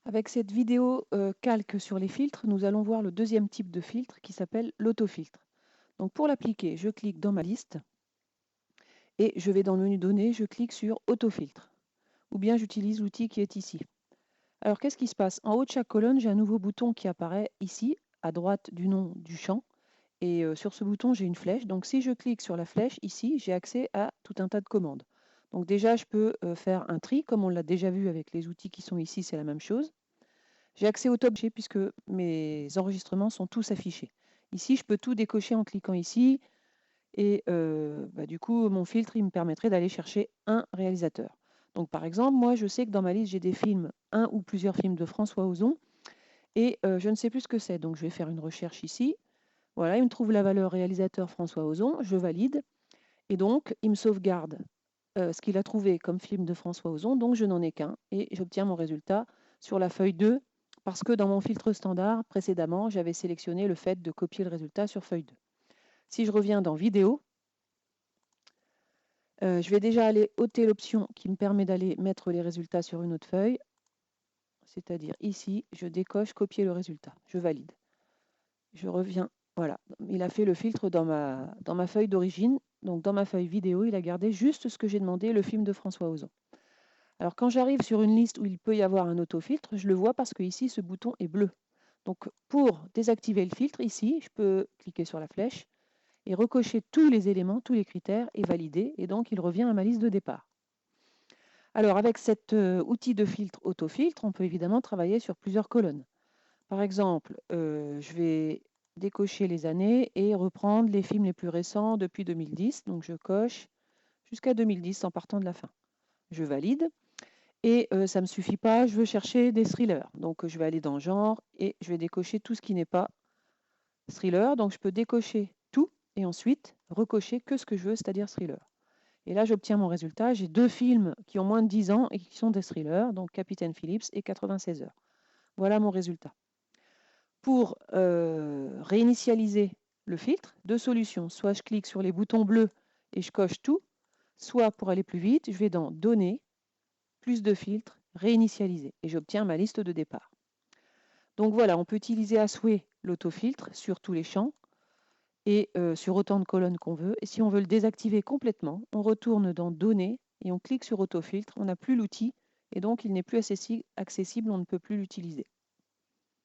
Avec cette vidéo calque sur les filtres, nous allons voir le deuxième type de filtre qui s'appelle l'autofiltre. Donc pour l'appliquer, je clique dans ma liste et je vais dans le menu Données, je clique sur Autofiltre. Ou bien j'utilise l'outil qui est ici. Alors qu'est-ce qui se passe? En haut de chaque colonne, j'ai un nouveau bouton qui apparaît ici, à droite du nom du champ. Et sur ce bouton, j'ai une flèche. Donc si je clique sur la flèche ici, j'ai accès à tout un tas de commandes. Donc déjà, je peux faire un tri, comme on l'a déjà vu avec les outils qui sont ici, c'est la même chose. J'ai accès au top puisque mes enregistrements sont tous affichés. Ici, je peux tout décocher en cliquant ici. Et du coup, mon filtre, il me permettrait d'aller chercher un réalisateur. Donc par exemple, moi, je sais que dans ma liste, j'ai des films, un ou plusieurs films de François Ozon. Et je ne sais plus ce que c'est. Donc je vais faire une recherche ici. Voilà, il me trouve la valeur réalisateur François Ozon. Je valide. Et donc, il me sauvegarde ce qu'il a trouvé comme film de François Ozon. Donc je n'en ai qu'un. Et j'obtiens mon résultat sur la feuille 2 parce que dans mon filtre standard, précédemment, j'avais sélectionné le fait de copier le résultat sur feuille 2. Si je reviens dans Vidéo, je vais déjà aller ôter l'option qui me permet d'aller mettre les résultats sur une autre feuille, c'est-à-dire ici, je décoche copier le résultat, je valide. Je reviens, voilà, il a fait le filtre dans ma feuille d'origine, donc dans ma feuille vidéo, il a gardé juste ce que j'ai demandé, le film de François Ozon. Alors quand j'arrive sur une liste où il peut y avoir un autofiltre, je le vois parce que ici ce bouton est bleu. Donc pour désactiver le filtre, ici, je peux cliquer sur la flèche et recocher tous les éléments, tous les critères et valider. Et donc il revient à ma liste de départ. Alors avec cet outil de filtre autofiltre, on peut évidemment travailler sur plusieurs colonnes. Par exemple, je vais décocher les années et reprendre les films les plus récents depuis 2010. Donc je coche jusqu'à 2010 en partant de la fin. Je valide. Et ça ne me suffit pas, je veux chercher des thrillers. Donc je vais aller dans genre et je vais décocher tout ce qui n'est pas thriller. Donc je peux décocher tout et ensuite recocher que ce que je veux, c'est-à-dire thriller. Et là, j'obtiens mon résultat. J'ai deux films qui ont moins de 10 ans et qui sont des thrillers, donc Capitaine Phillips et 96 heures. Voilà mon résultat. Pour réinitialiser le filtre, deux solutions. Soit je clique sur les boutons bleus et je coche tout, soit pour aller plus vite, je vais dans Données, plus de filtres, réinitialiser et j'obtiens ma liste de départ. Donc voilà, on peut utiliser à souhait l'autofiltre sur tous les champs et sur autant de colonnes qu'on veut. Et si on veut le désactiver complètement, on retourne dans Données et on clique sur autofiltre. On n'a plus l'outil et donc il n'est plus accessible, on ne peut plus l'utiliser.